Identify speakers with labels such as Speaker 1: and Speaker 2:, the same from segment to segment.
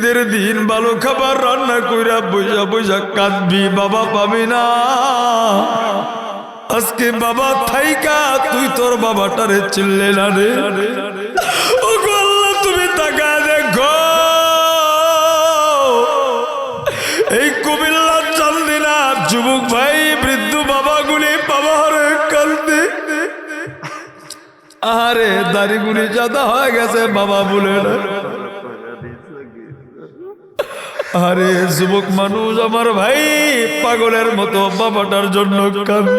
Speaker 1: ঈদের দিন ভালো খাবার রান্না কইরা বইসা বইসা কাঁদবি, বাবা পাবি না। আজকে বাবা থাইকা তুই তোর বাবাটারে চিল্লে না রে। ও গো আল্লাহ, তুমি তাকা দেখো এই কুমিল্লার চান্দিনা যুবক ভাই বৃদ্ধ বাবাগুলি বাবারে কাঁদতে। আরে দাড়িগুলি জাদা হয়ে গেছে বাবা বলে না। আরে যুবক মানুষ আমার ভাই পাগলের মতো বাবাটার জন্য কাঁদে।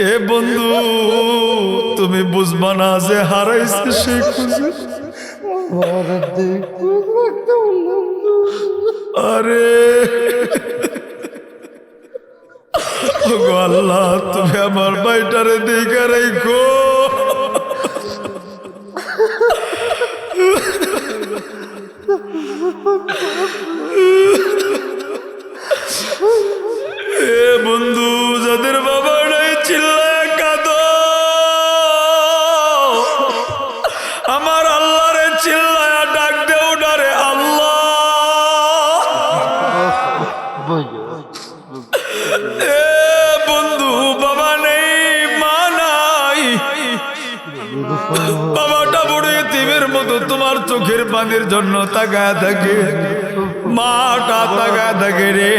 Speaker 1: এ বন্ধু, তুমি বুঝবা না যে হারাইছে সে খুঁজে। আরে ওগো আল্লাহ, তুমি আমার ভাইটারে দেখে রাখো। এ বন্ধু, যাদের বাবা নাই চিল্লায় কাঁদো, আমার আল্লাহরে চিল্লায় ডাক দেও ডারে আল্লাহ। এ বন্ধু, বাবা নেই মা নাই, বাবাটা বড় এতিমের মতো তোমার চোখের পানির জন্য তাকায় থাকে, মাটা তাকায় থাকে রে।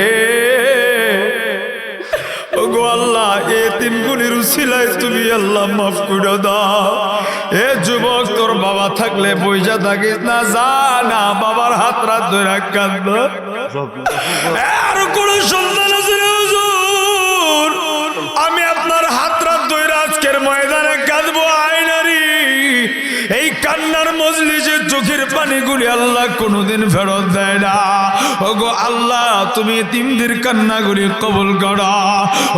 Speaker 1: ওগো আল্লাহ, এতিমগুলির উসিলায় তুমি আল্লাহ মাফ করে দাও। এ যুবক, তোর বাবা থাকলে বইসা থাকিস না, যা না বাবার হাত রাত ধরে কাঁদ। আর কোন সন্তান আছে না হুজুর? আমি আপনার হাত রাত ধরে আজকের ময়দানে কাঁদবো আয়নারি। এই কান্নার মজলিসে চোখের পানিগুলি আল্লাহ কোনোদিন ফেরত দেয় না। ওগো আল্লাহ, তুমি এতিমদের কান্নাগুলি কবুল করো।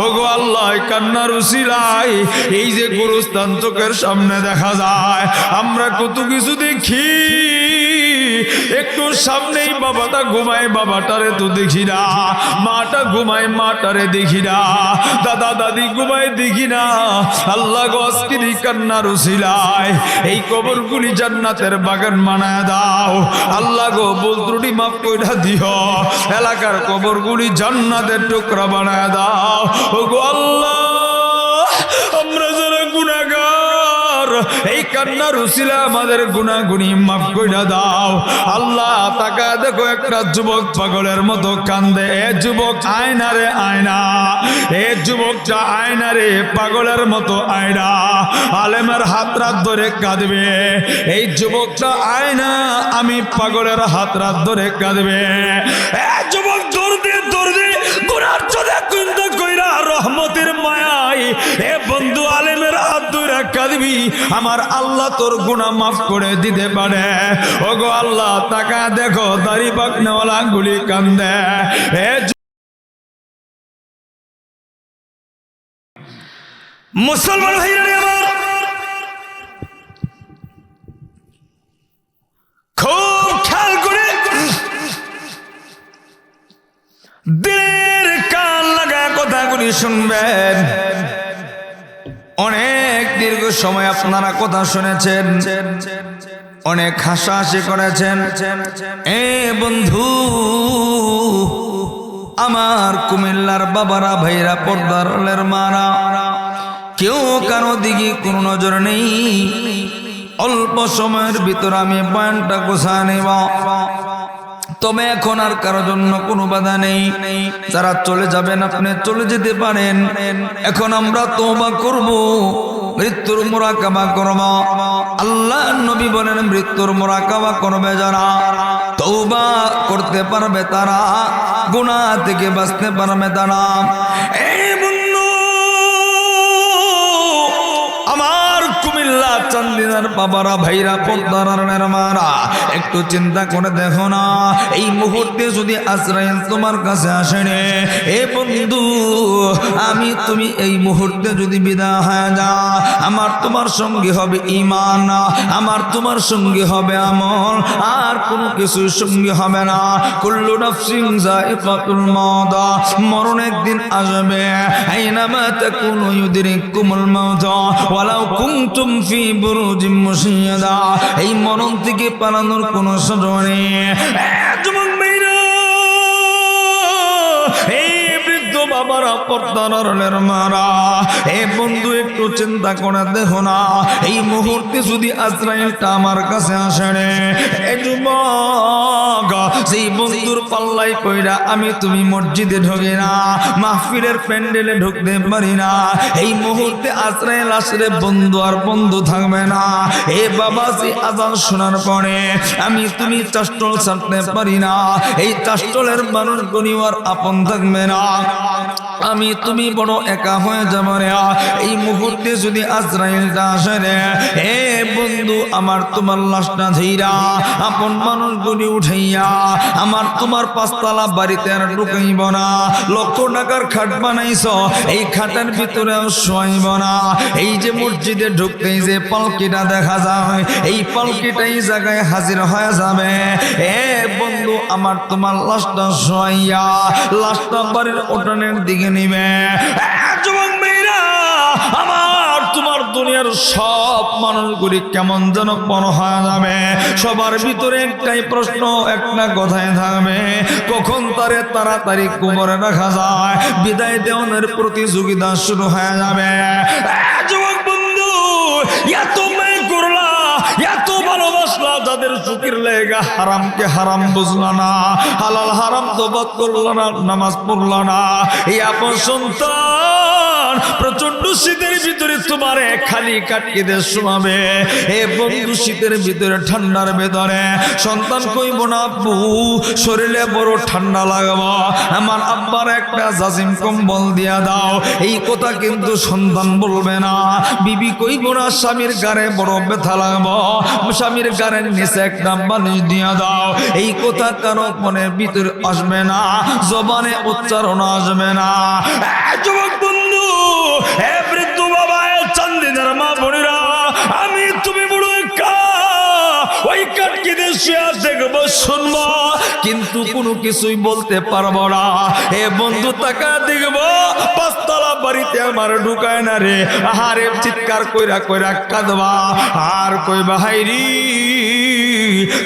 Speaker 1: ওগো আল্লাহ, কান্নার উসিলায় এই যে গোরস্থান চোখের সামনে দেখা যায়, আমরা কত কিছু দেখি। একটু সামনেই বাবাটা ঘুমায়, বাবাটারে তো দেখি না। মাটা ঘুমায়, মাটারে দেখি না। দাদা দাদি ঘুমায়, দেখি না। আল্লাহ গো, আজকের কান্নার উসিলায় এই কবরগুলি জান্নাতের বাগান বানায় দাও। আল্লাহ গো, ভুল ত্রুটি মাফ কইরা দিও। এলাকার কবরগুলি জান্নাতের টুকরা বানায় দাও। ওগো আল্লাহ, আমরা যারা গুনাহগার, এই কান্নার উসিলা আমাদের গুনাহগুনি মাফ কইরা দাও। আল্লাহ, তাকা দেখো একটা যুবক পাগলের মতো কান্দে। এ যুবক আয়না রে আয়না, এ যুবকটা আয়না রে, পাগলের মতো আয়না। আলেমের হাত রাত ধরে কাঁদবে। এই যুবকটা আয়না, আমি পাগলের হাত রাত ধরে কাঁদবে। এ যুবক দৌড়ে দৌড়ে গুনার চোদে কুন্দ কইরা রহমতের মায়ায় এ বন্ধু আলেমের হাত ধরে কাঁদবি, আমার আল্লাহ তোর গুনাহ মাফ করে দিতে পারে। ওগো আল্লাহ, তাকা দেখো দাড়ি পাকনাওয়ালা গুলি কান্দে। এ মুসলমান ভাইরা আমার, খুব খেয়াল করে দিলের কান লাগা কথাগুলি শুনবেন। অনেক দীর্ঘ সময় আপনারা কথা শুনেছেন, অনেক হাসাহাসি করেছেন। এ বন্ধু আমার, কুমিল্লার বাবারা, ভাইরা, পর্দার মারা, কেউ কারো দিকে কোনো নজর নেই। অল্প সময়ের ভিতর আমি বয়ানটা গোছায় নেব, তবে এখন আর কারো জন্য কোনো বাধা নেই। যারা চলে যাবেন আপনি চলে যেতে পারেন। এখন আমরা তওবা করব, মৃত্যুর মুরাকাবা করব। আল্লাহ নবী বলেন, মৃত্যুর মুরাকাবা করবে যারা, তওবা করতে পারবে তারা, গুনাহ থেকে বাঁচতে পারবে তারা। এই বন্ধু আমার, কুমিল্লা চান্দিনার বাবারা, ভাইরা, পর্দার মারা, একটু চিন্তা করে দেখো না, এই মুহূর্তে যদি আজরাইল তোমার কাছে আসেনি, এ বন্ধু আমি তুমি এই মুহূর্তে যদি বিদায় হয়ে যা, আমার তোমার সঙ্গে হবে ঈমান, আমার তোমার সঙ্গে হবে আমল, আর কোনো কিছুর সঙ্গে হবে না। কুল্লু নাফসিন যায়িকাতুল মাউত, মরণ একদিন আসবে। আইনামা তাকুনু ইউদরিকুমুল মাউত ওয়ালাউ কুনতুম কুনতুম ফি বুরুজিম মুশাইয়াদা, এই মরণ থেকে পালানোর কোনো সুযোগ নেই। যুবক মেয়েরা, এই বৃদ্ধ বাবারা, পর্দার মারা, এ বন্ধু একটু চিন্তা করে দেখো না, এই মুহূর্তে যদি আজরাইলটা আমার কাছে আসে রে, এ যুবক, সেই বন্ধুর পাল্লাই কইরা আমি তুমি মসজিদে ঢুকি না, মাহফিলের প্যান্ডেলে ঢুকতে পারি না, এই মুহূর্তে আজরাইল আসলে বন্ধু আর বন্ধু থাকবে না। এ বাবা, সেই আজান শোনার পরে আমি তুমি চাষ্টল ছাড়তে পারি না, এই চাষ্টলের মানুষগুলি আর আপন থাকবে না, আমি তুমি বড় একা হয়ে যাব রে। এই মুহূর্তে যদি আজরাইলটা আসে রে, এ বন্ধু, আমার তোমার লাশটা ধইরা আপন মানুষগুলি উঠাইয়া আমার তোমার পাঁচতলা বাড়িতে আর ঢুকাইব না, লক্ষ টাকার খাট বানাইছ, এই খাটের ভিতরে শোয়াইব না, এই যে মসজিদে ঢুকতেই যে পালকিটা দেখা যায়, এই পালকিটাই জায়গায় হাজির হয়ে যাবে। এ বন্ধু, আমার তোমার লাশটা শোয়াইয়া লাশটা বাড়ির উঠানের দিকে নিবে। যুবক মেয়েরা, আমার তোমার দুনিয়ার সব মানুষগুলি কেমন যেন মনে হয়ে যাবে, সবার ভিতরে একটাই প্রশ্ন, একটা কথাই থাকবে, কখন তারে তাড়াতাড়ি কোমরে রাখা যায়, বিদায় দেওয়ার প্রতিযোগিতা শুরু হয়ে যাবে। যুবক বন্ধু, এত মেয়ে করলা, এত ভালোবাসলা, যাদের চোখের লেগা হারামকে হারাম বুঝলা না, হালাল হারাম তোবাত করলা না, নামাজ পড়লা না, এই আপন সন্তান প্রচন্ড শীতের ভিতরে তোমারে খালি কাটিয়ে দিয়ে শোনাবে। এ বন্ধু, শীতের ভিতরে ঠান্ডার ভেতরে সন্তান কইব না, আব্বু শরীরে বড় ঠান্ডা লাগবো, আমার আব্বার একটা জাজিম কম্বল দিয়া দাও, এই কথা কিন্তু সন্তান বলবে না। বিবি কইব না, স্বামীর গায়ে বড় ব্যথা লাগবো, স্বামীর গায়ের নিচে একটা বালিশ দিয়া দাও, এই কথা কারো মনের ভিতরে আসবে না, জবানে উচ্চারণ আসবে না। যুবক বন্ধু, হে বৃদ্ধ বাবা, চান্দিদার মা বোনেরা, আমি তুমি বড় একা, ওই কাটকে দেশে দেখবো, শুনবো, কিন্তু কোনো কিছুই বলতে পারবো না। হে বন্ধু, টাকা দেখবো, পাঁচতলা বাড়িতে আমার ঢুকায় না রে, আহারে চিৎকার কইরা কইরা কাঁদবা, আর কইবা, হাইরি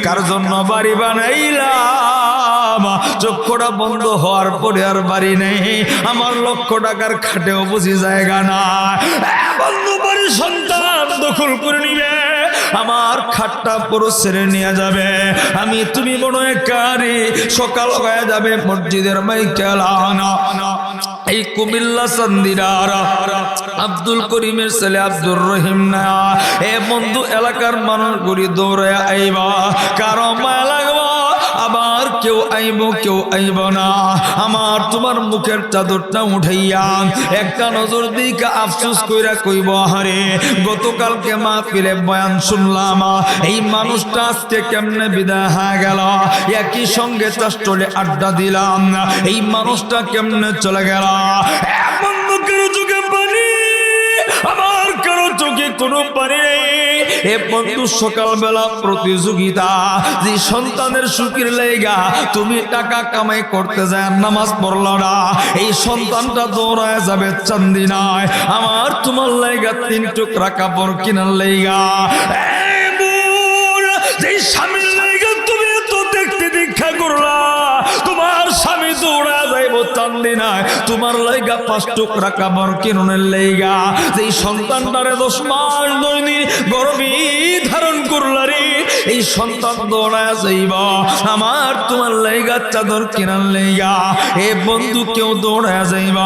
Speaker 1: কার জন্য বাড়ি বানাইলাম, চক্ষুটা বন্ধ হওয়ার পরে আর বাড়ি নেই, আমার লক্ষ টাকার খাটেও বুঝি জায়গা না। বন্ধু, বাড়ির সন্তান দখল করে নিবে, আমার খাটটা পুরো ছেড়ে নিয়ে যাবে, আমি তুমি বড় একারে, সকাল হয়ে যাবে, মসজিদের মাইকেলা এই কুমিল্লা চান্দিরার আব্দুল করিমের ছেলে আব্দুর রহিম না, এ বন্ধু, এলাকার মানুষগুলি দৌড়ে আইবা, কারো মায়া লাগবো, আবার কেউ আইব কেউ আইব না, আমার তোমার মুখের চাদরটা উঠাইয়া একটা নজর দিকে আফসোস কইরা কইব, হারে গতকালকে মাহফিলে বয়ান শুনলাম, এই মানুষটা আজকে কেমনে বিদায় হয়ে গেল, একই সঙ্গে চাষ্টলে আড্ডা দিলাম, এই মানুষটা কেমনে চলে গেল। বন্ধু, কারো চোখে পানি, আমার কারো চোখে কোনো পানি নেই। এ বন্ধু, সকালবেলা প্রতিযোগিতা, যে সন্তানের সুখের লেগা তুমি টাকা কামাই করতে যায়, নামাজ পড়ল না, এই সন্তানটা দৌড়ায় যাবে চান্দিনায়, আমার তোমার লেগা 3 টুকরা কাপড় কিনার লেগা। যে স্বামীর লেগা তুমি তো দেখতে দীক্ষা করলা, তোমার স্বামী দৌড়া যাইব চান্দিনায়, তোমার লেগা 5 টুকরা কাপড় কিনুনের লেগা, যেই সন্তানটারে 10 মাস দৈনিক গর্ভে ধারণ করলা রে, এই সন্তান দৌড়ায় যাইব আমার তোমার লেগা চাদর কিনার লেগা। এ বন্ধু, কেউ দৌড়ায় যাইব,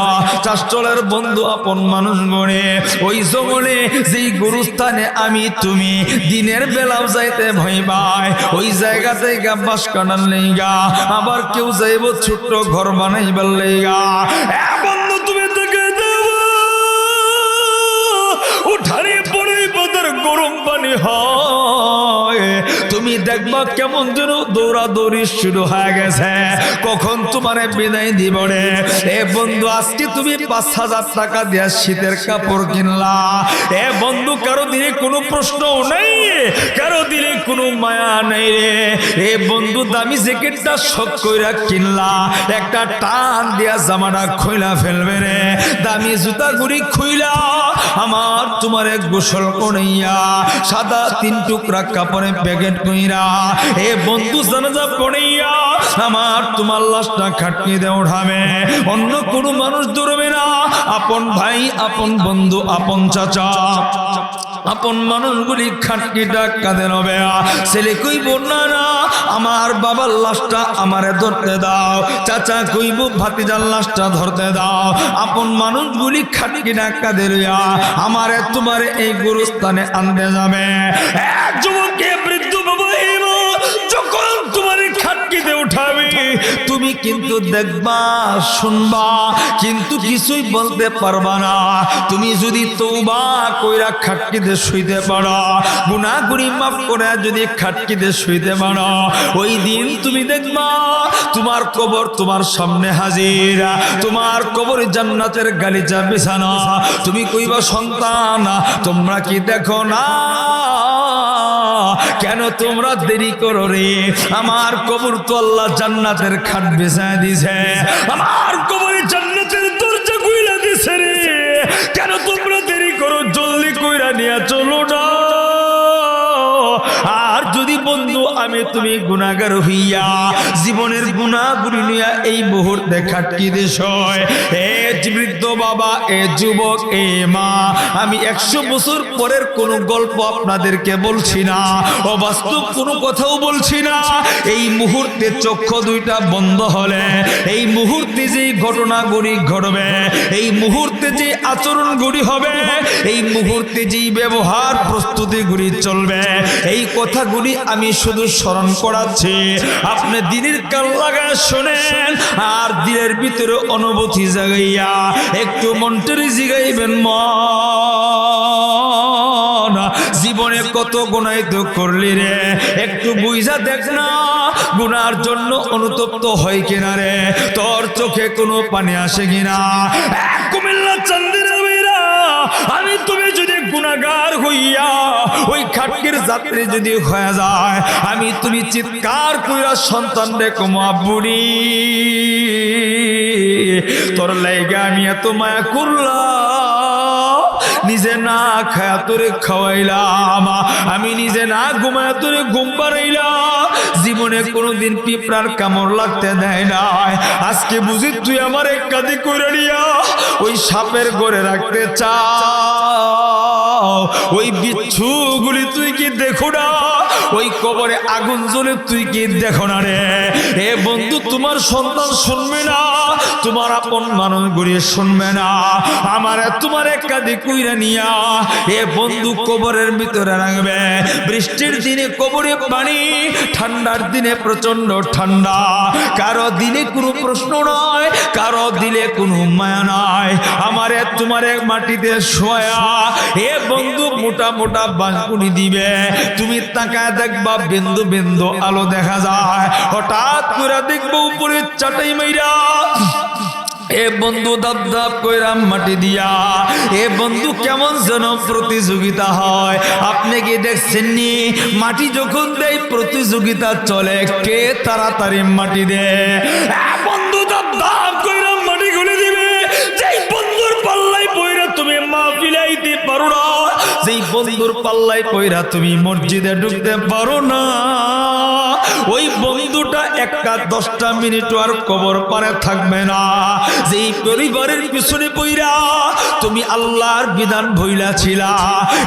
Speaker 1: চাষ্টলের বন্ধু আপন মানুষ গড়ে, ওই জঙ্গলে যেই গুরুস্থানে আমি তুমি দিনের বেলাও যাইতে ভয় পাই, ওই জায়গা থেকে বাস কাটার লেগা, আবার কেউ যাইব ছোট্ট ঘর বানাইবার লেগা। বন্ধু, তুমি দেখে দেব, উঠানে পড়ে পদের গরম পানি হয়, তুমি দেখবা কেমন যেন দৌড়াদৌড়ি শুরু হয়ে গেছে, কখন তোমারে বিদায় দিব রে। এ বন্ধু, আজকে তুমি 5,000 টাকা দিয়ে শীতের কাপড় কিনলা, এ বন্ধু, কারো দিলে কোনো প্রশ্ন নেই, কারো দিলে কোনো মায়া নেই রে। এ বন্ধু, দামি জ্যাকেটটা শখ কইরা কিনলা, একটা টান দিয়া জামাটা খুইলা ফেলবে রে, দামি জুতা গুড়ি খুইলা আমার তোমারে গোসল করাইয়া সাদা 3 টুকরা কাপড়ে প্যাকেট কইরা এ বন্ধু জানাজা পড়াইয়া আমার তোমার লাশটা খাটনিতে উঠাবে। অন্য কোনো মানুষ ধরবে না, আপন ভাই, আপন বন্ধু, আপন চাচা, আপন মানুষগুলি খাটনিটা কাঁদে নবে। ছেলে কইব না না আমার বাবার লাশটা আমারে ধরতে দাও, চাচা কইব ভাতিজার লাশটা ধরতে দাও। আপন মানুষগুলি খাটনিটা কাঁদে লইয়া আমারে তোমারে এই গুরুস্থানে আনতে যাবে। এক যুবককে বৃদ্ধ বাবা যখন তোমার খাটকিতে উঠাবে তুমি কিন্তু দেখবা শুনবা কিন্তু কিছুই বলতে পারবা না। তুমি যদি তওবা কইরা খাটকিতে শুইতে পারো, গুনাহগুলি মাফ করে যদি খাটকিতে শুইতে পারো, ওই দিন তুমি দেখবা তোমার কবর তোমার সামনে হাজির। তোমার কবর জান্নাতের গালিচা বিছানা। তুমি কইবা সন্তান তোমরা কি দেখো না, কেন তোমরা দেরি করো রে? আমার কবর তো আল্লাহ জান্নাতের খাট বিছায় দিছে, আমার কবরে জান্নাতের দরজা খুইলা দিছে রে। কেন তোমরা দেরি করো? জলদি কইরা নিয়া চলো না। আর যদি বন্ধু আমি তুমি গুনাহগার হইয়া জীবনের গুনাহগুলি নিয়া এই মুহূর্তে খাটকি দিছ, এ বৃদ্ধ বাবা, এ যুবক, এ মা, আমি 100 বছর পরের কোন গল্প আপনাদেরকে বলছি না, অবাস্তব কোনো কথাও বলছি না। এই মুহূর্তে চক্ষু দুইটা বন্ধ হলে এই মুহূর্তে যে ঘটনাগুলি ঘটবে, এই মুহূর্তে যে আচরণগুলি হবে, এই মুহূর্তে যে ব্যবহার প্রস্তুতিগুলি চলবে, এই কথাগুলি আমি শুধু স্মরণ করাচ্ছি। আপনি দিনের কান লাগায় শোনেন আর দিনের ভিতরে অনুভূতি জাগাইয়া একটু মনটারে জিগাইবেন। মন জীবনে কত গুনাহ তো করলি রে, একটু বুঝা দেখ না গুনার জন্য অনুতপ্ত হয় কিনা রে, তোর চোখে কোনো পানি আসে কিনা। কুমিল্লা চান্দিরা আমি তুমি যদি গুনাহগার হইয়া ওই খাটকির যাত্রী যদি হয়ে যায়, আমি তুমি চিৎকার কইরা সন্তান রে কমা বুড়ি তোর লাইগা আমি এত মায়া করলাম, নিজে না খায়া তোরে খাওয়াইলাম, আমি নিজে না ঘুমায়া তোরে ঘুম পাড়াইলাম, জীবনে কোনোদিন পিঁপড়ার কামড় লাগতে দেয় নাই। আজকে বুঝি তুই আমার এক কাঁদি করে নিয়া ওই সাপের ঘরে রাখতে চাও। ওই বিচ্ছুগুলি তুই কি দেখো না? ওই কবরে আগুন জ্বলে তুই কি দেখো না রে? এ বন্ধু তোমার সন্তান শুনবে না, তোমার আপন মানুষগুলি শুনবে না, আমার তোমার এক কাঁদি কইরা নিয়া এ বন্ধু কবরের ভিতরে রাখবে। বৃষ্টির দিনে কবরে পানি, ঠান্ডার দিনে প্রচন্ড ঠান্ডা, কারো দিলে কোনো প্রশ্ন নয়, কারো দিলে কোনো মায়া নাই। আমারে তোমারে মাটিতে শোয়া এ বন্ধু মোটা মোটা বাঁকুনি দিবে, তুমি তাকায় দেখবা বিন্দু বিন্দু আলো দেখা যায়। হঠাৎ করে দেখবো উপরে চাটাই মাইরা এ বন্ধু দাপ দাপ কইরা মাটি দিয়া এ বন্ধু কেমন যেন প্রতিযোগিতা হয়। আপনি কি দেখছেননি? মাটি যখন দেয় প্রতিযোগিতা চলে, কে তাড়াতাড়ি মাটি দেয়। বন্ধু দাপ দাপ কইরা মাটি খুলে দিবে, যেই বন্ধুর পাল্লাই পয়রা তুমি মাহফিলে আইতে পারো না, যেই বন্ধুর পাল্লাই পয়রা তুমি মসজিদে ঢুকতে পারো না, ওই বন্ধুটা একটা 10টা মিনিট আর কবর পারে থাকবে না। যেই পরিবারের পিছনে পইরা তুমি আল্লাহর বিধান ভইলা ছিলা,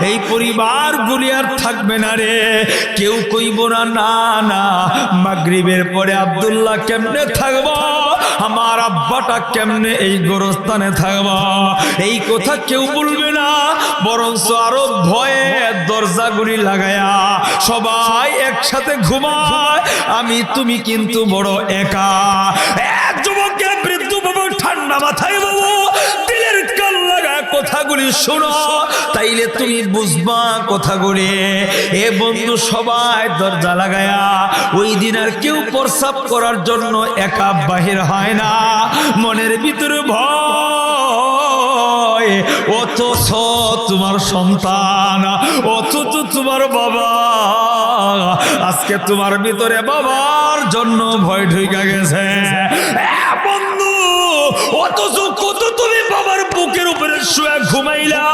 Speaker 1: এই পরিবার গুলি আর থাকবে না রে। কেউ কইব না না না মাগরিবের পরে আব্দুল্লাহ কেমনে থাকবো, আমার আব্বাটা কেমনে এই গোরস্থানে থাকবো, এই কথা কেউ বলবে না। বরঞ্চ আরো ভয়ে দরজাগুলি লাগায়া সবাই একসাথে ঘুমায়, আমি তুমি কিন্তু বড় একা। এক যুবককে বৃদ্ধ বাবু ঠান্ডা মাথায় বাবু দিলের কান লাগা কথাগুলি শোনো, তাইলে তুমি বুঝবা কথাগুলি। এ বন্ধু সবাই দরজা লাগায়া ওই দিন আর কেউ প্রস্রাব করার জন্য একা বাহির হয় না, মনের ভিতরে ভয়। অথচ তোমার সন্তান, অথচ তোমার বাবা, আজকে তোমার ভিতরে বাবার জন্য ভয় ঢুকে গেছে। বন্ধু অথচ কত তুমি বাবার বুকের উপরে শুয়ে ঘুমাইলা,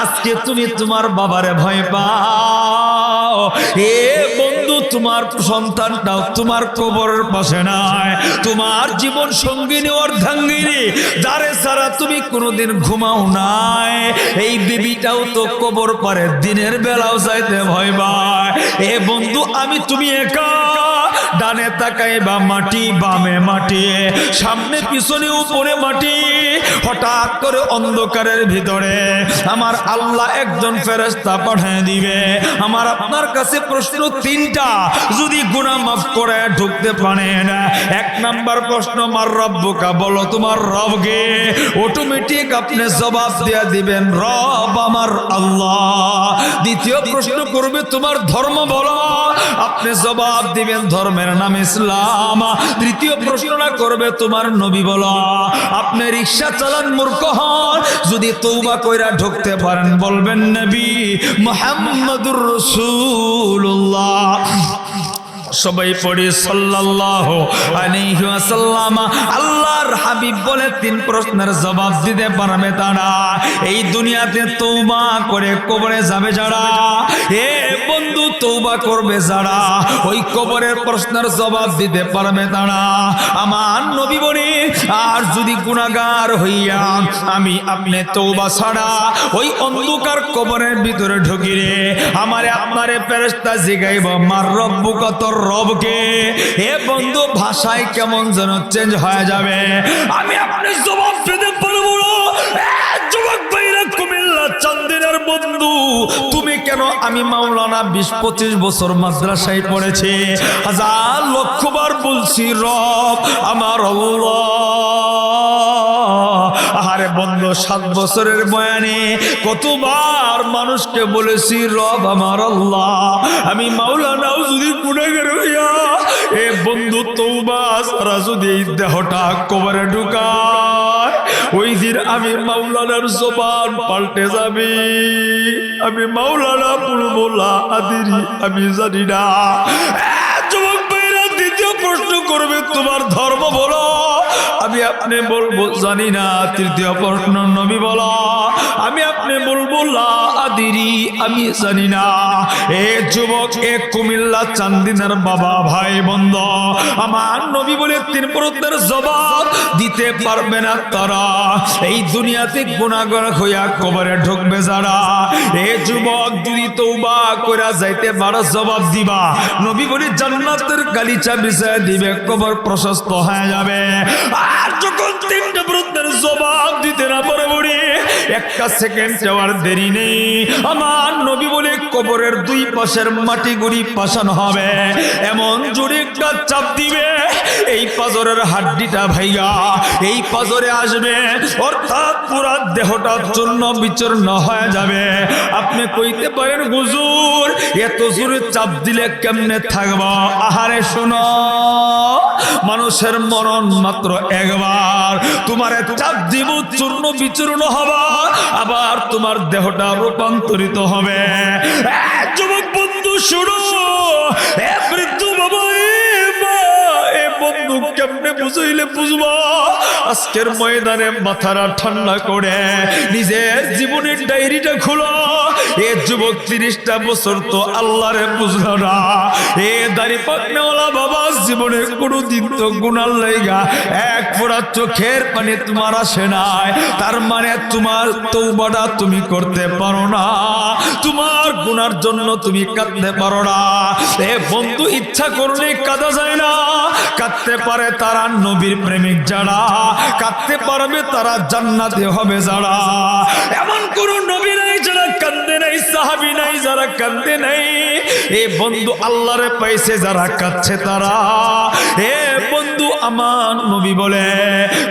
Speaker 1: আজকে তুমি তোমার বাবারে ভয় পাও। এ বন্ধু, তোমার সন্তানটাও তোমার কবরের পাশে নাই, তোমার জীবন সঙ্গিনী অর্ধাঙ্গিনী যারে ছাড়া তুমি কোনোদিন ঘুমাও নাই, এই বিবিটাও তো কবর পারে দিনের বেলাও যাইতে ভয় পায়। এ বন্ধু, আমি তুমি একা, ডানে তাকাই বা মাটি, বামে মাটি, সামনে পিছনে উপরে মাটি। হঠাৎ করে অন্ধকারের ভিতরে আমার আল্লাহ একজন ফেরেশতা পাঠিয়ে দিবে। আমার আপনার কাছে প্রশ্ন তিনটা, যদি গুনাহ মাফ করে ঢুকতে পারেন। এক নাম্বার প্রশ্ন, মার রব্বুকা, বলো তোমার রবকে। অটোমেটিক আপনি জবাব দিয়ে দিবেন, রব আমার আল্লাহ। দ্বিতীয় প্রশ্ন করবে, তোমার ধর্ম বলো, আপনি জবাব দিবেন ধর্মের নাম ইসলাম। তৃতীয় প্রশ্নটা করবে, তোমার নবী বলো, আপনি রিকশা চালান মূর্খ হন, যদি তওবা কইরা ঢুকতে পারেন বলবেন নবী মুহাম্মদুর রাসূলুল্লাহ। সবাই পড়ি সাল্লাল্লাহু আলাইহি ওয়াসাল্লাম। আল্লাহর হাবিব বলে তিন প্রশ্নের জবাব দিতে পারবে তারা, এই দুনিয়াতে তওবা করে কবরে যাবে যারা। এ বন্ধু, তওবা করবে যারা, ওই কবরের প্রশ্নের জবাব দিতে পারবে তারা। আমার নবী বলে, আর যদি গুনাহগার হইয়া আমি আপনি তওবা ছাড়া ওই অন্ধকার কবরের ভিতরে ঢুকিরে, আমারে আপনারে ফেরেশতা জিগাইব, মার রব্বুকা, তোর রবকে। এ বন্ধু, ভাষায় কেমন যেন চেঞ্জ হয়ে যাবে, আমি আপনি জবাব দিতে পারবো না। যুবক ভাইরা, কুমিল্লা চান্দিনার বন্ধু, তুমি কেন? আমি মাওলানা 20-25 বছর মাদ্রাসায় পড়েছি, হাজার লক্ষবার বলছি রব আমার আল্লাহ। আরে বন্ধু, 7 বছরের বয়ানে কতবার মানুষকে বলেছি রব আমার আল্লাহ। আমি মাওলানাও যদি গুনাহগার হইয়া, এ বন্ধু তওবা ছাড়া যদি এই দেহটা কবরে ঢুকায়, ওই দিন আমি মাওলানার জবান পাল্টে যাবে। আমি মাওলানা বলবো লা আদিরি, আমি জানি না। যুবক ভাইরা, দ্বিতীয় প্রশ্ন করবে, তোমার ধর্ম বলো, আমি আপনি বলবো জানি না। তৃতীয় প্রশ্ন, নবী বলো, আমি আপনি বলবো লা আদিরি, আমি জানি না। এ যুবক, এ কুমিল্লা চান্দিনার বাবা ভাই বন্ধু, আমার নবী বলে তিন প্রশ্নের জবাব দিতে পারবে না তারা, এই দুনিয়াতে গুনাহগার হইয়া কবরে ঢুকবে যারা। এ যুবক, যদি তওবা কইরা যাইতে পারো জবাব দিবা, নবী বলে জান্নাতের গালিচা বিছায় দিবে, কবর প্রশস্ত হয়ে যাবে। আর যখন তিনটা প্রশ্নের জবাব দিতে না পারে বলি, একটা সেকেন্ড যাওয়ার দেরি নেই। আমার নবী বলে কবরের দুই পাশের মাটি গুড়ি পাশানো হবে, এমন জোরে একটা চাপ দিবে, এই পাজরের হাড্ডিটা ভাইয়া এই পাজরে আসবে, অর্থাৎ পুরা দেহটা চূর্ণ বিচূর্ণ হয়ে যাবে। আপনি কইতে পারেন, হুজুর এত জোরে চাপ দিলে কেমনে থাকবো? আহারে শোনো, মানুষের মরণ মাত্র একবার, তোমার চাপ দিব, চূর্ণ বিচূর্ণ হবা, আবার তোমার দেহটা রূপান্তরিত হবে। যুবক বন্ধু শুনো, এ বৃদ্ধ বাবা, এ বন্ধু, কেমনে বুঝাইলে বুঝবা? আজকের ময়দানে মাথাটা ঠান্ডা করে নিজের জীবনের ডায়েরিটা খুলো। এ যুবক, 30টা বছর তো আল্লাহরে বুঝলো না। এ দাড়ি পাকনেওয়ালা বাবা, জীবনের কোনোদিন তো গুনার লাইগা এক ফোঁটা চোখের পানি তোমার আসে নাই, তার মানে তোমার তওবাটা তুমি করতে পারো না, তোমার গুনার জন্য তুমি কাঁদতে পারো না। এ বন্ধু, ইচ্ছা করলে কাঁদা যায় না। কাঁদতে পারে তারা নবীর প্রেমিক যারা, কাঁদতে পারবে তারা জান্নাতে হবে যারা। এমন কোন নবী নাই যারা কাঁদে নাই, সাহাবী নাই যারা কাঁদে নাই। এ বন্ধু, আল্লাহরে পাইছে যারা কাঁদছে তারা। এ বন্ধু, আমার নবী বলে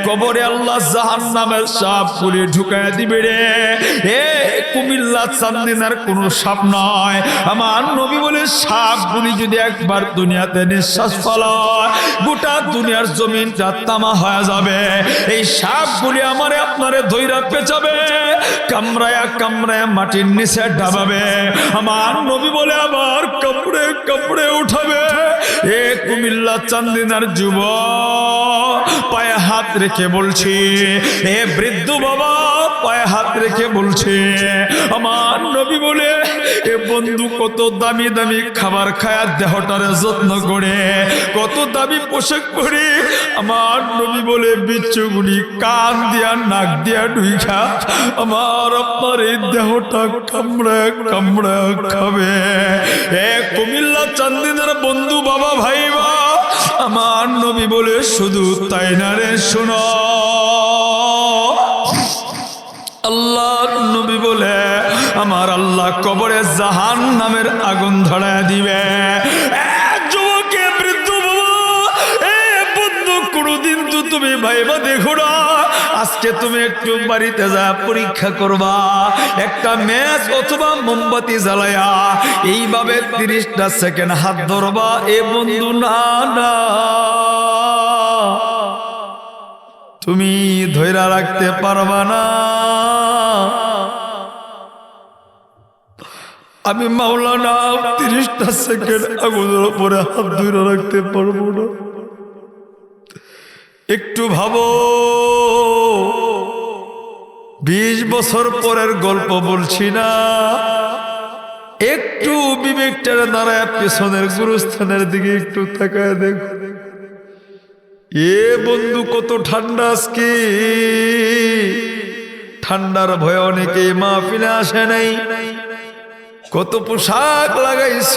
Speaker 1: কবরে আল্লাহ জাহান্নামের সাপ পুরে ঢুকায় দিবে রে। এ কুমিল্লা চান্দিনার কোন সাপ নয়, আমার নবী বলে সাপগুলি যদি একবার দুনিয়াতে নিঃশ্বাস ফেলায়, গোটা দুনিয়ার জমিনটা তামা হয়ে যাবে। এই সাপগুলি আমারে আপনারে ধইরা পেঁচাবে, কামড়ায়া কামড়ায়া মাটির নিচে ডাবাবে। আমার নবী বলে আবার কামড়ে কামড়ে উঠাবে। এ কুমিল্লা চান্দিনার যুবক, পায়ে হাত রেখে বলছি, এ বৃদ্ধ বাবা পায়ে হাত রেখে বলছে, আমার নবী বলে এ বন্ধু কত দামি দামি খাবার খায়, দেহটারে যত্ন করে, কত দামি পোশাক পরে, আমার নবী বলে বিচ্ছুগুলি কান দিয়া নাক দিয়া ঢুইখা আমার আপনার এই দেহটা কামড়া কামড়া খাবে। এ কুমিল্লা চান্দিনার বন্ধু বাবা ভাইবা, আমার নবী বলে শুধু তাই না রে, শোনো আল্লাহ নবী বলে আমার আল্লাহ কবরে জাহান নামের আগুন ধরায় দিবে। যুবকে বৃদ্ধ বাবা, এ বন্ধু কোনদিন তো তুমি ভাইবা দেখো না, আজকে তুমি একটু বাড়িতে যা পরীক্ষা করবা, একটা ম্যাচ অথবা মোমবাতি জ্বালায়া এইভাবে 30টা সেকেন্ড হাত ধরবা। এ বন্ধু না না, তুমি ধৈর্য রাখতে পারবা না। আমি মাওলানা 30টা সেকেন্ড আগুনের উপরে হাত ধরে রাখতে পারবো না। একটু ভাবো, 20 বছর পরের গল্প বলছি না, একটু বিবেকটারে দাঁড়ায় পেছনের গুরুস্থানের দিকে একটু তাকায় দেখো। এ বন্ধু কত ঠান্ডা আজকে, ঠান্ডার ভয়ে অনেকে মাহফিলে আসে নাই, কত পোশাক লাগাইছ,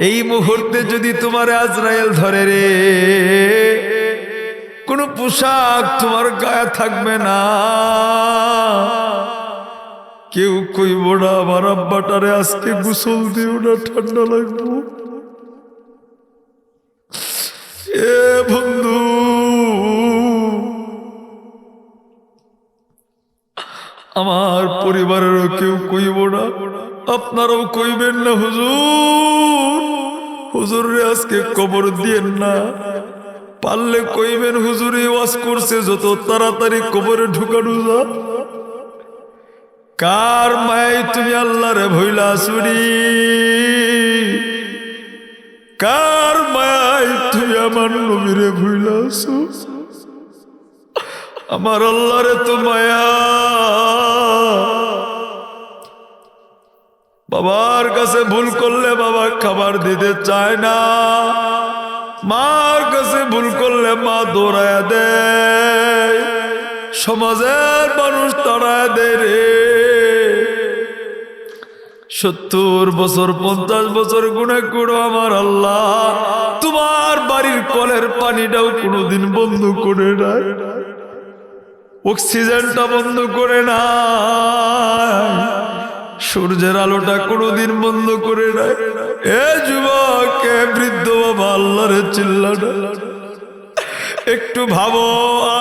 Speaker 1: এই মুহূর্তে যদি তোমার আজরাইল ধরে রে, কোন পোশাক তোমার গায়ে থাকবে না। কেউ কইব না আমার আব্বাটারে আজকে গোসল দিও না, ঠান্ডা লাগবো। এ বন্ধু, আমার পরিবারেরও কেউ কইব না, আপনারাও কইবেন না হুজুর, হুজুর রে আজকে কবর দিয়েন না। পারলে কইবেন হুজুর এই ওয়াজ করছে, যত তাড়াতাড়ি কবরে ঢুকানো যা। কার মায় তুমি আল্লাহরে ভইলা আসুরি, কার মায় তুমি আমার নবীরে ভুইলা আসো। আমার আল্লাহরে তো মায়া, বাবার কাছে ভুল করলে বাবা খাবার দিতে চায় না, মার কাছে ভুল করলে মা দৌড়ায় দেয়, সমাজের মানুষ তাড়ায় দেয় রে। 70 বছর 50 বছর গুণে করো আমার আল্লাহ তোমার বাড়ির কলের পানিটাও কোনোদিন বন্ধ করে নাই, অক্সিজেনটা বন্ধ করে নাই, সূর্যের আলোটা কোনোদিন বন্ধ করে নাই। এ যুবক, এ বৃদ্ধ বাবা, আল্লাহরে চিল্লাটা একটু ভাবো,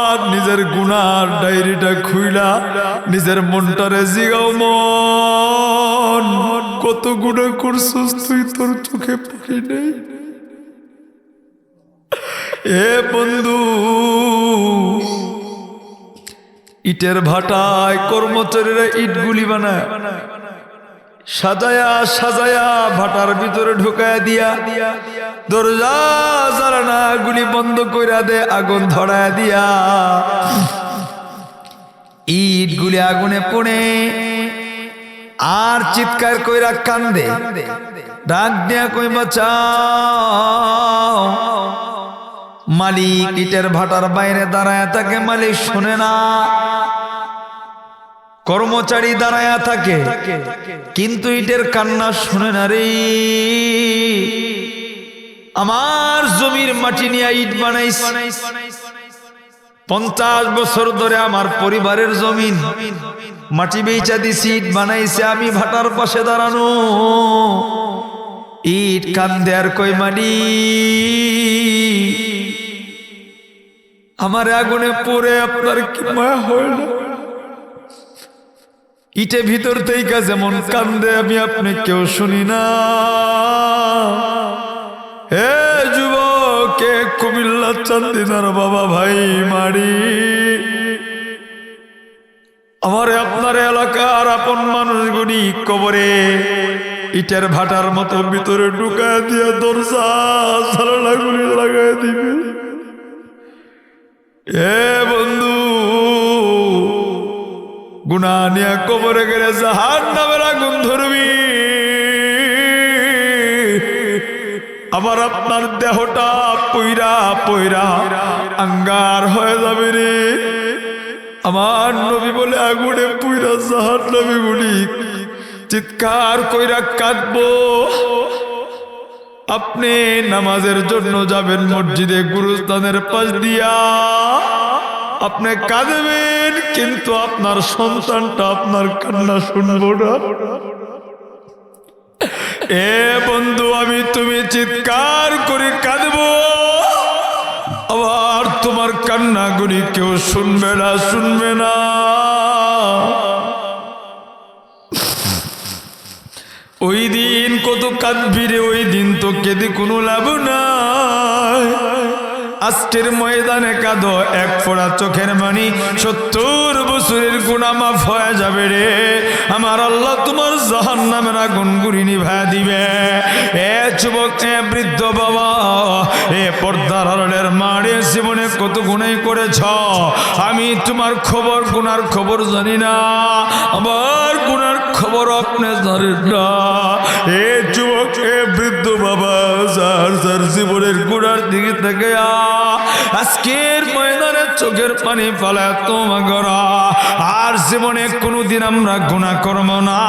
Speaker 1: আর নিজের গুনার ডায়েরিটা খুইলা নিজের মনটারে জিগাও, মন কত গুনাহ করছিস তুই, তোর চোখে পাখি নেই। এ বন্ধু, ইটের ভাটায় কর্মচারীরা ইটগুলি বানায়, সাজায়া সাজায়া ভাটার ভিতরে ঢুকায় দিয়া, দরজা জানালা গুলি বন্ধ কইরা দে, আগুন ধরায় দিয়া, ইটগুলি আগুনে পড়ে আর চিৎকার কইরা কান্দে, ডাক দিয়া কই বাঁচাও। মালিক ইটের ভাটার বাইরে দাঁড়ায় থাকে, মালিক শুনে না, কর্মচারী দাঁড়ায়া থাকে কিন্তু ইটের কান্না শুনে না রে। আমার জমির মাটি নিয়ে ইট বানাইস, 50 বছর ধরে আমার পরিবারের জমিন মাটি বেচা দিছি, ইট বানাইছে, আমি ভাটার পাশে দাঁড়ানো, ইট কান্দে আর কই মালিক আমার আগুনে পড়ে আপনার কি মায়া হয় না? ইটে ভিতর থেকে যেমন কান্দে আমি আপনি কেউ শুনি না। হে যুবক, কুমিল্লা চান্দিনার বাবা ভাই মারি, আমার আপনার এলাকার আপন মানুষগুলি কবরে ইটের ভাটার মতো ভিতরে ঢুকায় দিয়ে দরজা জানালা গুলি লাগায় দিবে। এ বন্ধু, গুনাহ নিয়ে কবরে গেলে জাহান্নামের আগুন ধরবি। আবার আপনার দেহটা পইরা পইরা আঙ্গার হয়ে যাবে রে। আমার নবী বলে আগুনে পুইরা জাহান্নামী গুলি চিৎকার কইরা কাঁদবো। আপনি নামাজের জন্য যাবেন মসজিদে, গুরুস্থানের পাশ দিয়া আপনি কাঁদবেন, কিন্তু আপনার সন্তানটা আপনার কান্না শুনবো না। এ বন্ধু, আমি তুমি চিৎকার করে কাঁদবো, আবার তোমার কান্না গুলি কেউ শুনবে না, শুনবে না। ওই দিন কত কাঁদবি রে, ওই দিন তো কেঁদে কোনো লাভ নাই। আজকের ময়দানে কাঁদো, এক ফোঁটা চোখের পানি 70 বছরের গুনাহ মাফ হয়ে যাবে রে। আমার আল্লাহ তোমার জাহান্নামের আগুন গুলি নিভায়া দিবে। এ যুবক, এ বৃদ্ধ বাবা, এ পর্দার আড়ালের মারে, জীবনে কত গুনাহ করেছ, আমি তোমার খবর, গুনার খবর জানি না, আমার গুনার খবর আপনি জানেন না। এ যুবক, এ বৃদ্ধ বাবা, যার যার জীবনের গুনার দিকে থেকে আজকের ময়দানে চোখের পানি ফেলায় তোমা করা, আর জীবনে কোনোদিন আমরা গুনাহ করব না।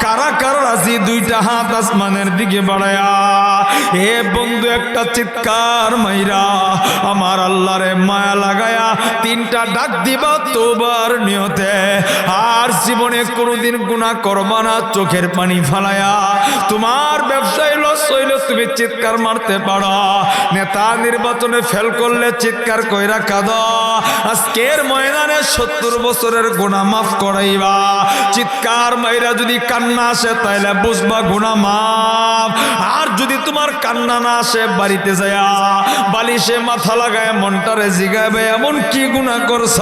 Speaker 1: কারা কারা রাজি? দুইটা হাত আসমানের দিকে বাড়ায়া। এ বন্ধু, একটা চিৎকার মাইরা আমার আল্লাহরে মায়া লাগায়া 3টা ডাক দিবা তোবার নিয়তে, আর জীবনে কোনোদিন গুনাহ করবা না। চোখের পানি ফালায়া তোমার ব্যবসায় লস হইলে তুমি চিৎকার মারতে পারো, নেতা নির্বাচনে ফেল করলে চিৎকার কইরা কাঁদো। আজকের ময়দানে 70 বছরের গুনাহ মাফ করাইবা। চিৎকার মাইরা যদি কান্না আসে তাইলে বুঝবা গুনাহ মাফ। আর যদি তোমার কান্না না আসে, বাড়িতে যায়া বালিশে মাথা লাগায় মনটারে জিগাবে এমন কি গুনাহ করছ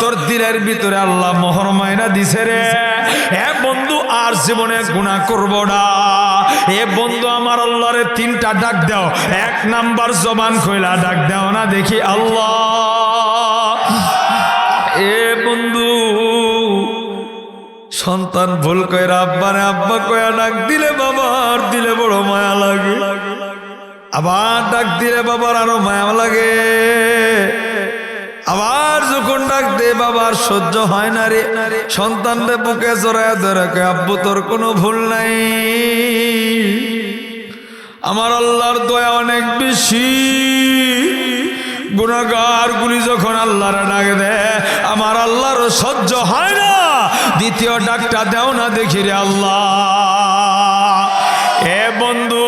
Speaker 1: তোর দিলের ভিতরে আল্লাহ মোহর মাইনা দিছে রে। এ বন্ধু, আর জীবনে গুনাহ করব না। এ বন্ধু, আমার আল্লাহরে 3টা ডাক দাও। 1 নাম্বার, জবান খোলা ডাক দাও না দেখি আল্লাহ। এ বন্ধু, সন্তান ভুল কইরা আব্বারে আব্বা কইয়া ডাক দিলে বাবার দিলে বড় মায়া লাগে, আবার ডাক দিলে বাবার আরো মায়া লাগে। আবার যখন ডাক দে বাবার সহ্য হয় না রে, সন্তানরে বুকে জড়ায় ধরে কয় আব্বু তোর কোনো ভুল নাই। আমার আল্লাহর দয়া অনেক বেশি। গুনাহগার গুলি যখন আল্লাহর ডাক দেয়, আমার আল্লাহর সহ্য হয় না। দ্বিতীয় ডাকটা দাও না দেখি রে আল্লাহ। এ বন্ধু,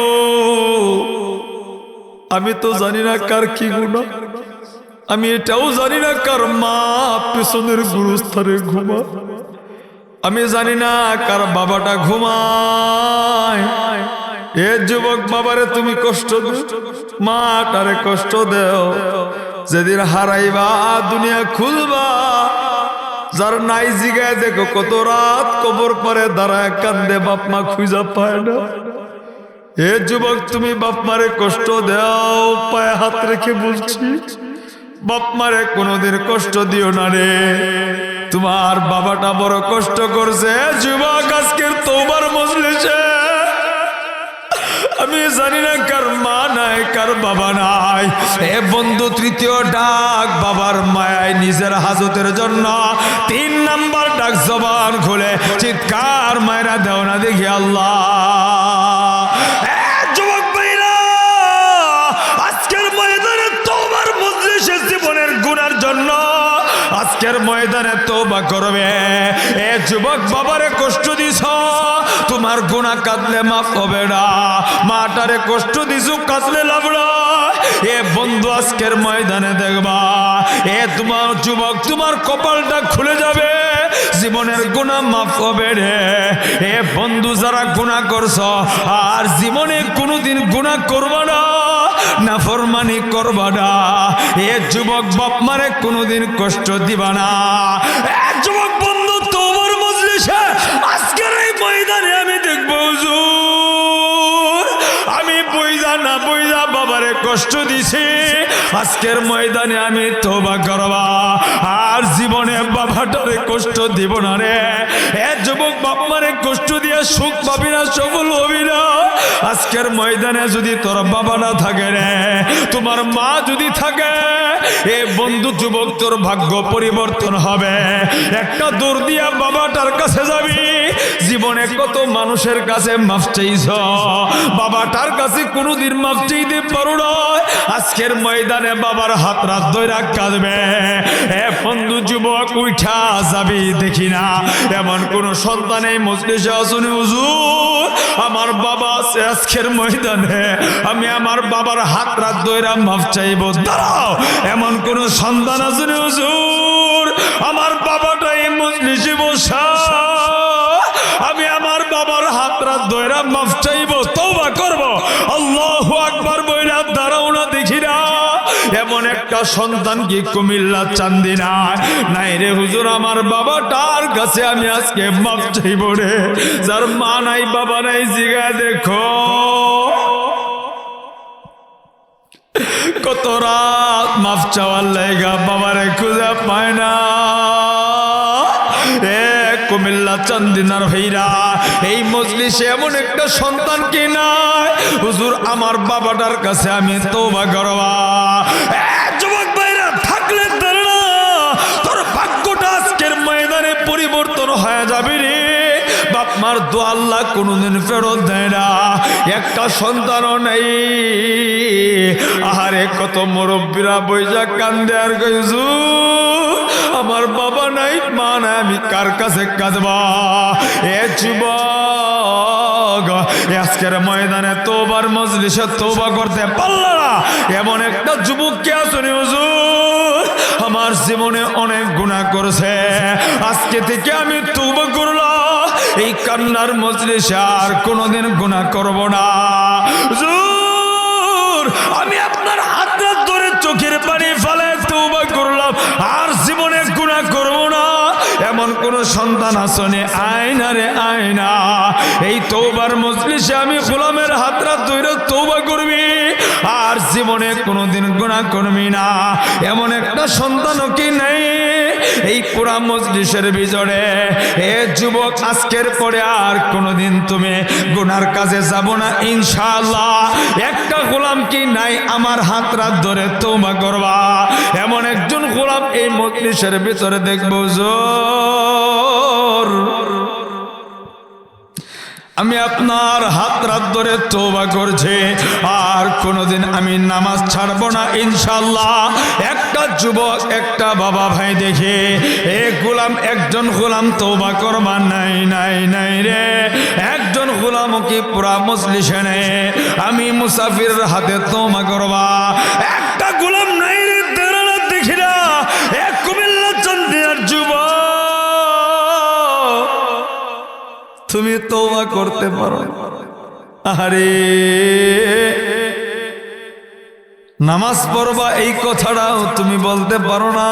Speaker 1: আমি তো জানি না কার কি গুনাহ, আমি এটাও জানি না কার মা পেছনের গুরুস্থানে ঘুমা, আমি জানি না কার বাবাটা ঘুমায়। এ যুবক, বাবারে তুমি কষ্ট দাও, মাটারে কষ্ট দেও। যেদিন হারাইবা দুনিয়া খুলবা, যার নাই জিগায় দেখো কত রাত কবর পরে দাঁড়ায় কান্দে, বাপ মা খুঁজা পায় না। এ যুবক, তুমি বাপ মারে কষ্ট দাও, পায়ে হাত রেখে বলছি, বাপ মারে কোনোদিন কষ্ট দিও না রে। তোমার বাবাটা বড় কষ্ট করছে। যুবক, আজকের তওবার মজলিসে আমি জানি না কার মা নাই, কার বাবা নাই। এ বন্ধু, তৃতীয় ডাক বাবার মায়ায় নিজের হাজতের জন্য। 3 নাম্বার ডাক, জবান খুলে চিৎকার মায়েরা দেও না দেখি আল্লাহ। যুবক ভাইরা, আজকের ময়দানে তওবার মজলিসে জীবনের গুনার জন্য আজকের ময়দানে তওবা করবে। এ যুবক, বাবারে কষ্ট দিছ, তোমার গুনাহ কাঁদলে মাফ হবে না। মাটারে কষ্ট দিছো, কাঁদলে লাভ না। এ বন্ধু, আজকের ময়দানে দেখবা, এ তোমার যুবক, তোমার কপালটা খুলে যাবে, জীবনের গুনাহ মাফ হবে রে। এ বন্ধু, যারা গুনাহ করছ আর জীবনে কোনোদিন গুনাহ করবা না, নাফরমানি করবা না। এ যুবক, বাপ মারে কোনোদিন কষ্ট দিবা না। যুবক বন্ধু, তোমার মজলিসে আজকের এই ময়দানে আমি দেখবো হুজুর না বুঝা বাবারে কষ্ট দিছি, আজকের ময়দানে আমি তওবা করবা, আর জীবনে বাবাটারে কষ্ট দিব না রে। এ যুবক, বাপমারে কষ্ট দিয়ে সুখ পাবি না, সফল হবি না। আজকের ময়দানে যদি তোর বাবা না থাকে রে, তোমার মা যদি থাকে, এ বন্ধু যুবক, তোর ভাগ্য পরিবর্তন হবে। একটা দূর দিয়া বাবাটার কাছে যাবি। জীবনে কত মানুষের কাছে মাফ চাইছ, বাবাটার কাছে কোনোদিন মাফ চাইতে পারো না। আজকের ময়দানে বাবার হাত রাত ধইরা কাঁদবে। এ বন্ধু যুবক, উঠা যাবি। দেখি না এমন কোন সন্তান এই মজলিসে আসুন, হুজুর আমার বাবা আছে, আজকের ময়দানে আমি আমার বাবার হাত রাত ধইরা মাফ চাইব। দাঁড়াও, এমন কোন সন্তান আসুন, হুজুর আমার বাবাটা এই মজলিসে বসা, আমি আমার বাবার হাত রাত ধইরা মাফ চাইব, তওবা করব, আল্লাহু আকবার বইরা দাঁড়াও না। দেখি না এমন একটা সন্তান কি কুমিল্লা চান্দিনা নাই রে হুজুর, আমার বাবাটার কাছে আমি আজকে মাফ চাইব রে। যার মা নাই বাবা নাই, জিগা দেখো কত রাত মাফ চাওয়ার লাইগা বাবারে খুঁজে পায় না। এ কুমিল্লা চান্দিনার ভাইরা, এই মজলিসে এমন একটা সন্তান কি নাই হুজুর আমার বাবাটার কাছে আমি তওবা করবা। যুবক ভাইরা, থাকলে দাঁড়া, তোর ভাগ্যটা আজকের ময়দানে পরিবর্তন হয়ে যাবে রে। বাপ মার দোয়া আল্লাহ কোনোদিন ফেরত দেয় না। একটা সন্তানও নেই। আহারে কত মুরব্বীরা বইজা কান্দে আর কইছু, আমার বাবা নাই, মা নাই, আমি কার কাছে কাঁদবা। এ যুবক, আজকের ময়দানে তওবার মজলিসে তওবা করতে পারল না এমন একটা যুবক কে আসুন, হুজুর আমার জীবনে অনেক গুনাহ করেছে, আজকে থেকে আমি তওবা করলাম, এই কান্নার মজলিসে আর কোনোদিন গুনাহ করব না। হুজুর আমি আপনার হাত ধরে চোখের পানি ফেলে তওবা করলাম, আর জীবনে গুনাহ করব না। এমন কোন সন্তান আসনে আয়না রে আয়না, এই তওবার মজলিসে আমি গোলামের হাত ধরে তওবা করবি, আর জীবনে কোনোদিন গুনাহ করবি না। এমন একটা সন্তানও কি নেই এই পুরা মজলিসের ভিতরে? এ যুবক, আজকের পরে আর কোনোদিন তুমি গুনার কাজে যাব না ইনশাআল্লাহ। একটা গোলাম কি নাই আমার হাত ধরে তওবা করবা? এমন একজন গোলাম এই মজলিসের ভিতরে দেখবো। জোর আমি আপনার হাত ধরে তওবা করছি, আর কোনোদিন আমি নামাজ ছাড়বো না ইনশাআল্লাহ। একটা যুবক, একটা বাবা ভাই দেখে এ গোলাম, একজন গোলাম তওবা করবা নাই নাই নাই রে। একজন গোলাম কি পুরা মজলিসে নেই, আমি মুসাফির হাতে তওবা করবা। একটা গোলাম নাই রে, দাঁড়ানো দেখি না। এক কুমিল্লা চান্দিনার যুবক, তুমি তওবা করতে পারো? আরে নামাজ পড়বা এই কথাটাও তুমি বলতে পারো না।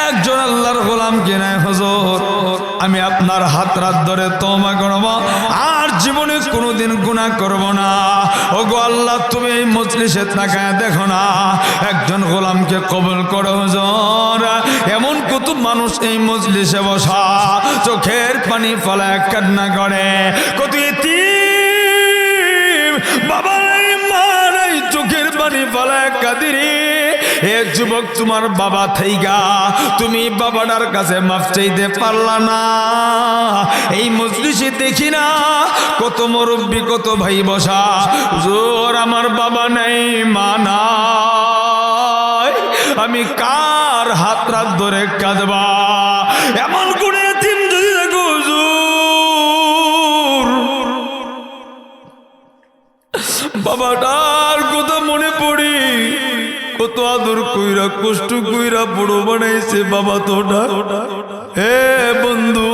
Speaker 1: একজন আল্লাহর গোলাম কি নাই, হুজুর আমি আপনার হাত ধরে তওবা করব, আর জীবনে কোনোদিন গুনাহ করব না। ওগো আল্লাহ, তুমি এই মজলিসে তাকায় দেখো না, একজন গোলামকে কবুল করো হুজুর। এমন কত মানুষ এই মজলিসে বসা, চোখের পানি ফেলায় কান্না করে, কত ইতিম বাবা নাই, মা নাই, চোখের পানি ফেলায় কাঁদিরে। এ যুবক, তোমার বাবা থাইগা তুমি বাবাটার কাছে মাফ চাইতে পারলা না। এই মজলিসে দেখি না কত মুরব্বি, কত ভাই বসা, হুজুর আমার বাবা নাই, মা নাই, আমি কার হাত ধরে কাঁদবা? এমন কোন এতিম যদি দেখো হুজুর, বাবাটার কথা মনে পড়ি, কত আদর কইরা কষ্ট কইরা বড় বানাইছে বাবা তোটা। হে বন্ধু,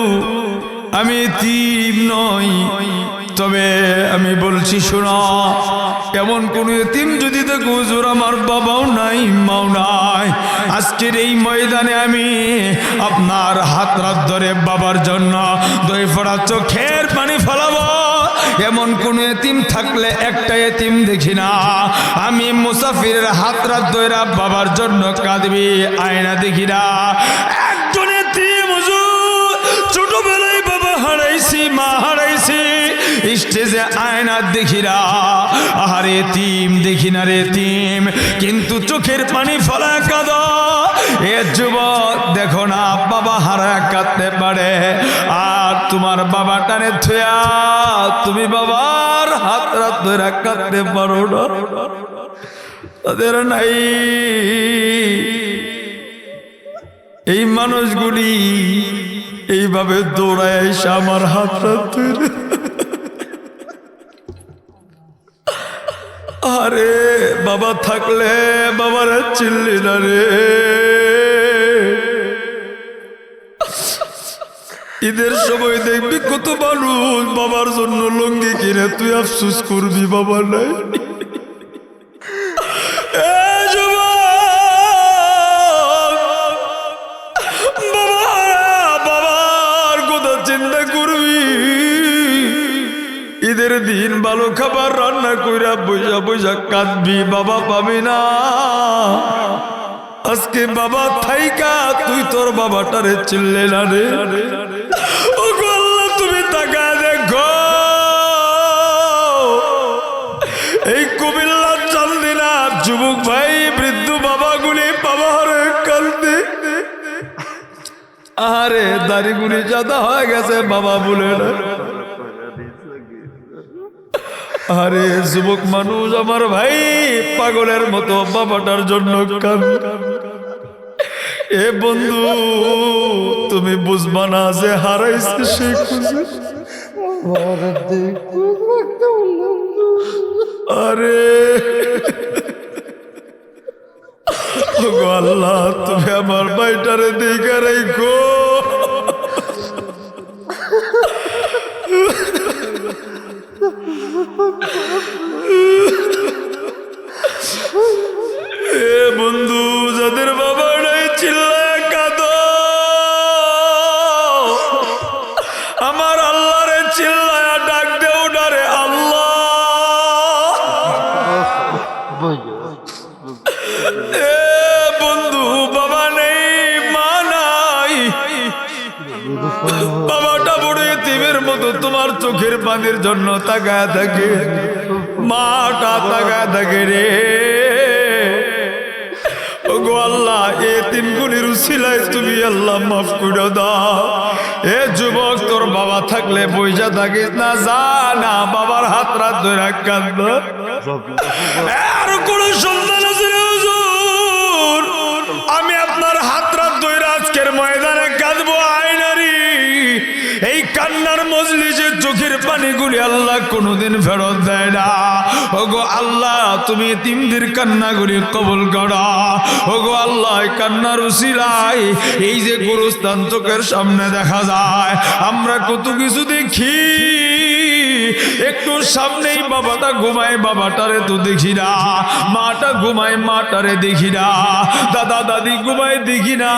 Speaker 1: আমি এতিম নই, তবে আমি বলছি শোনা, এমন কোন এতিম যদি দেখো হুজুর আমার বাবাও নাই, মাও নাই, আজকের এই ময়দানে আমি আপনার হাত ধরে বাবার জন্য দই ফোড়া চোখের পানি ফেলাবো। এমন কোন এতিম থাকলে একটা এতিম দেখি না আমি মুসাফিরের হাতরা ধইরা বাবার জন্য কাঁদবি আয়না দেখি না একজন এতিম হুজুর ছোটবেলায় বাবা হারাইছি মা হারাইছি স্টেজে আয়না দেখি না আহারে এতিম দেখি না রে এতিম কিন্তু চোখের পানি ফলা কাঁদো এ যুবক দেখো না বাবা হারায় কাঁদতে পারে আর তোমার বাবাটারে থুয়া তুমি বাবার হাত রাত ধরে কাঁদতে পারো না তাদের নাই এই মানুষগুলি এইভাবে দৌড়ায় এসে আমার হাত রাত ধরে আরে বাবা থাকলে বাবারা চিল্লি না রে ঈদের সময় দেখবি কত মানুষ বাবার জন্য লুঙ্গি কিনে তুই আফসোস করবি বাবা নাই বাবার কথা চিন্তা করবি ঈদের দিন ভালো খাবার রান্না কইরা বইসা বইসা কাঁদবি বাবা পাবি না আজকে বাবা থাইকা তুই তোর বাবাটারে চিল্লে না রে ও গো আল্লাহ তুমি তাকা দেখো এই কুমিল্লা চান্দিনা যুবক ভাই বৃদ্ধ বাবাগুলি বাবারে কাঁদতে আরে দাড়িগুলি জাদা হয়ে গেছে বাবা বলে না আরে যুবক মানুষ আমার ভাই পাগলের মতো বাবাটার জন্য কাঁদে এ বন্ধু তুমি বুঝবা না যে হারাইছে সে খুঁজে আরে আল্লাহ তুমি আমার ভাইটারে দেখে রাখো এ বন্ধু যাদের বাবা নাই চিল্লায় কাঁদো আমার আল্লাহরে চিল্লায় ডাক দেও ডারে আল্লাহ এ বন্ধু বাবা নেই মা নাই বাবাটা বড় এতিমের মতো তোমার চোখের পানির জন্য তাকায় থাকে মাটা তাকায় থাকে রে ওগো আল্লাহ এতিমগুলির উসিলায় তুমি আল্লাহ মাফ করে দাও এ যুবক তোর বাবা থাকলে বইসা থাকিস না যা না বাবার হাত রাত ধরে কাঁদ আর কোন সন্তান আছে হুজুর আমি আপনার হাত রাত ধরে আজকের ময়দানে কাঁদবো আয়নারি এই কান্নার মজলিসে চোখের পানিগুলি আল্লাহ কোনোদিন ফেরত দেয় না ওগো আল্লাহ তুমি এতিমদের কান্নাগুলি কবুল করো ওগো আল্লাহ কান্নার উসিলায় এই যে গোরস্থান চোখের সামনে দেখা যায় আমরা কত কিছু দেখি একটু সামনেই বাবাটা ঘুমায় বাবাটারে তো দেখি না মাটা ঘুমায় মাটারে দেখি না দাদা দাদি ঘুমায় দেখি না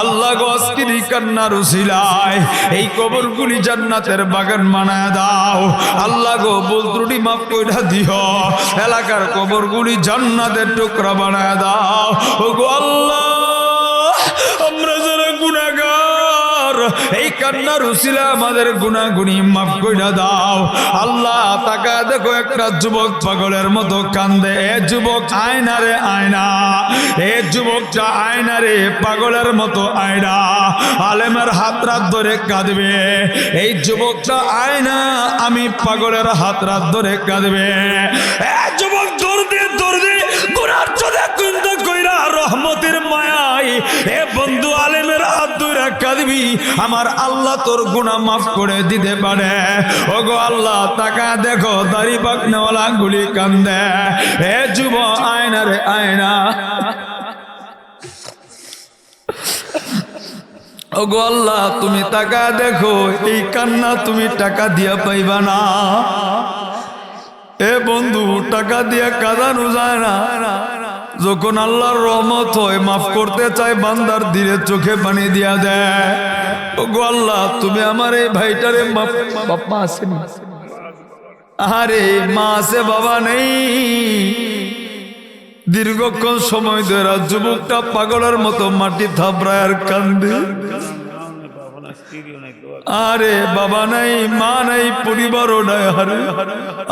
Speaker 1: আল্লাহ গো আজকের কান্নার উসিলায় এই কবরগুলি জান্নাতের বাগান বানায় দাও আল্লাহ গো ভুল ত্রুটি মাফ কইরা দিও এলাকার কবরগুলি জান্নাতের টুকরা বানায় দাও ওগো আল্লাহ আমরা যারা গুনাহগার এই কান্নার উসিলা আমাদের গুনাহগুনি মাফ কইরা দাও আল্লাহ তাকা দেখো একটা যুবক পাগলের মতো কান্দে এ যুবক আয়না রে আয়না এ যুবকটা আয়না রে পাগলের মতো আয়না আলেমের হাত রাত ধরে কাঁদবে এই যুবকটা আয়না আমি পাগলের হাত রাত ধরে কাঁদবে এ যুবক দৌড়ে গুনার চোদে কুন্দা কইরা রহমতের মায়ায় এ বন্ধু আলেমের হাত ধরে কাঁদবি আমার আল্লাহ তোর গুনাহ মাফ করে দিতে পারে ওগো আল্লাহ তাকা দেখো দাড়ি পাকনাওয়ালা গুলি কান্দে এ যুব আয়না রে আয়না ওগো আল্লাহ তুমি তাকা দেখো এই কান্না তুমি টাকা দিয়া পাইবা না এ বন্ধু টাকা দিয়া কাঁদানো যায় না যখন আল্লাহর রহমত হয় মাফ করতে চাই বান্দার ধীরে চোখে পানি দিয়া দেয় ওগো আল্লাহ তুমি আমার এই ভাইটারে মাফ বাপ্পা আসেনি আরে মা আছে বাবা নেই, দীর্ঘক্ষণ সময় ধরে যুবকটা পাগলের মতো মাটি থাপড়ায় আর কান্দে। আরে বাবা নাই, মা নাই, পরিবারও নাই। আরে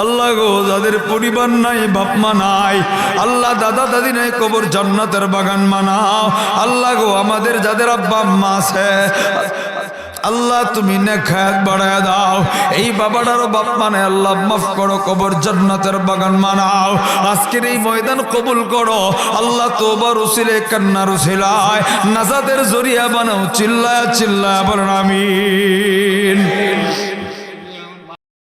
Speaker 1: আল্লাহ গো, যাদের পরিবার নাই, বাপ মা নাই, আল্লাহ দাদা দাদি নাই, কবর জান্নাতের বাগান বানাও। আল্লাহ গো, আমাদের যাদের আব্বা আম্মা আছে, আল্লাহ তুমি নেখায়াত বাড়ায় দাও। এই বাবাটারও বাপ মানে আল্লাহ মাফ করো, কবর জান্নাতের বাগান বানাও। আজকের এই ময়দান কবুল করো আল্লাহ, তোবার উসিলে কান্নার উসিলায় নাজাতের জরিয়া বানাও। চিল্লায়া চিল্লায়া বলেন আমিন।